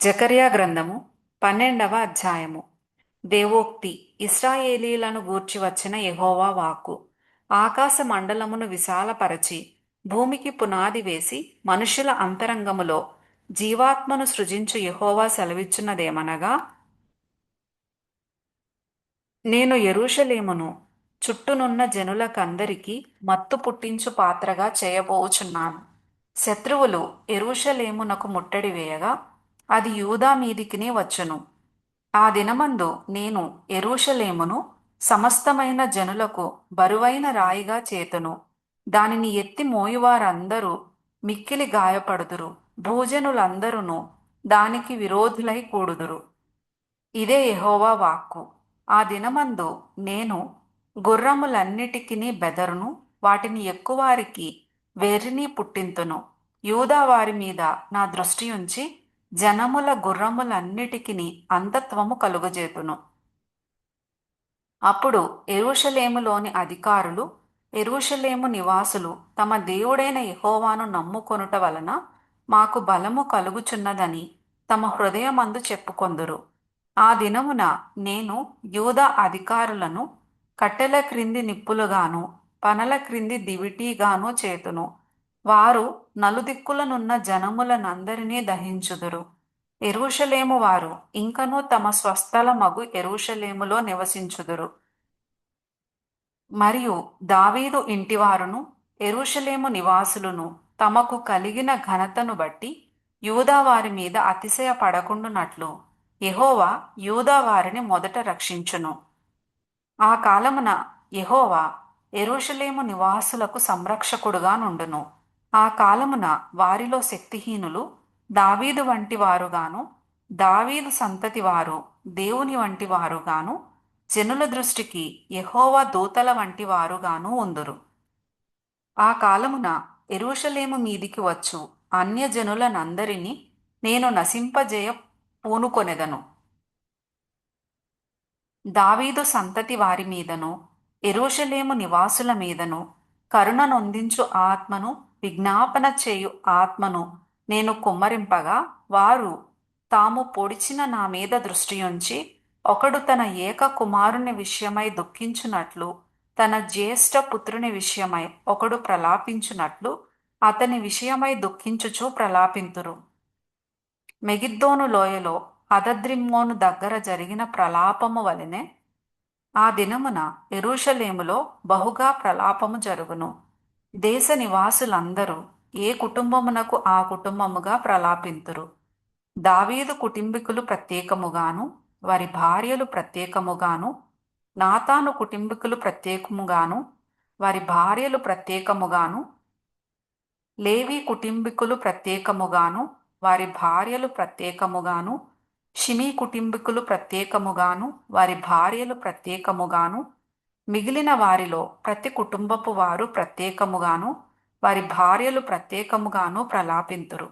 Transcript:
జకర్యా గ్రంథము 12వ అధ్యాయము. దేవోక్తి. ఇశ్రాయేలీలను గూర్చి వచ్చిన యెహోవా వాక్కు. ఆకాశ మండలమును విశాలపరచి భూమికి పునాది వేసి మనుషుల అంతరంగములో జీవాత్మను సృజించు యెహోవా సెలవిచ్చున్నదేమనగా, నేను యెరూషలేమును చుట్టూనున్న జనులకందరికీ మత్తు పుట్టించు పాత్రగా చేయబోచున్నాను. శత్రువులు యెరూషలేమునకు ముట్టడి వేయగా అది యూదా మీదికిని వచ్చును. ఆ దినమందు నేను యెరూషలేమును సమస్తమైన జనులకు బరువైన రాయిగా చేతును. దానిని ఎత్తి మోయువారందరూ మిక్కిలి గాయపడుదురు. భూజనులందరూ దానికి విరోధులై కూడుదురు. ఇదే యెహోవా వాక్కు. ఆ దినమందు నేను గుర్రములన్నిటికిని బెదరును, వాటిని ఎక్కువారికి వెర్రిని పుట్టింతును. యూదా వారి మీద నా దృష్టి ఉంచి జనముల గుర్రములన్నిటికిని అంధత్వము కలుగజేతును. అప్పుడు యెరూషలేములోని అధికారులు, యెరూషలేము నివాసులు తమ దేవుడైన యెహోవాను నమ్ముకొనుట వలన మాకు బలము కలుగుచున్నదని తమ హృదయమందు చెప్పుకొందురు. ఆ దినమున నేను యూదా అధికారులను కట్టెల క్రింది నిప్పులుగాను పనల క్రింది దివిటీగాను చేతును. వారు నలుదిక్కులనున్న జనములనందరినీ దహించుదురు. యెరూషలేము వారు ఇంకనూ తమ స్వస్థలమగు యెరూషలేములో నివసించుదురు. మరియు దావీదు ఇంటివారును యెరూషలేము నివాసులను తమకు కలిగిన ఘనతను బట్టి యూదా వారి మీద అతిశయపడకుండునట్లు యెహోవా యూదా వారిని మొదట రక్షించును. ఆ కాలమున యెహోవా యెరూషలేము నివాసులకు సంరక్షకుడుగా నుండును. ఆ కాలమున వారిలో శక్తిహీనులు దావీదు వంటి వారుగాను, దావీదు సంతతి వారు దేవుని వంటి వారుగాను, జనుల దృష్టికి యెహోవా దూతల వంటి వారుగాను ఉందురు. ఆ కాలమున యెరూషలేము మీదికి వచ్చు అన్యజనులనందరినీ నేను నశింపజేయ పూనుకొనెదను. దావీదు సంతతి వారి మీదను యెరూషలేము నివాసుల మీదను కరుణ నొందించు ఆత్మను, విజ్ఞాపన చేయు ఆత్మను నేను కుమ్మరింపగా, వారు తాము పొడిచిన నా మీద దృష్టియుంచి, ఒకడు తన ఏక కుమారుని విషయమై దుఃఖించున్నట్లు, తన జ్యేష్ఠ పుత్రుని విషయమై ఒకడు ప్రలాపించున్నట్లు అతని విషయమై దుఃఖించుచు ప్రలాపింతురు. మెగిద్దోను లోయలో హదద్రిమ్మోను దగ్గర జరిగిన ప్రలాపము వలెనే ఆ దినమున యెరూషలేములో బహుగా ప్రలాపము జరుగును. దేశ నివాసులందరూ ఏ కుటుంబమునకు ఆ కుటుంబముగా ప్రలాపింతురు. దావీదు కుటుంబీకులు ప్రత్యేకముగాను, వారి భార్యలు ప్రత్యేకముగాను, నాతాను కుటుంబీకులు ప్రత్యేకముగాను, వారి భార్యలు ప్రత్యేకముగాను, లేవి కుటుంబీకులు ప్రత్యేకముగాను, వారి భార్యలు ప్రత్యేకముగాను, షిమీ కుటుంబీకులు ప్రత్యేకముగాను, వారి భార్యలు ప్రత్యేకముగాను, మిగిలిన వారిలో ప్రతి కుటుంబపు వారు ప్రత్యేకముగాను, వారి భార్యలు ప్రత్యేకముగాను ప్రలాపింతురు.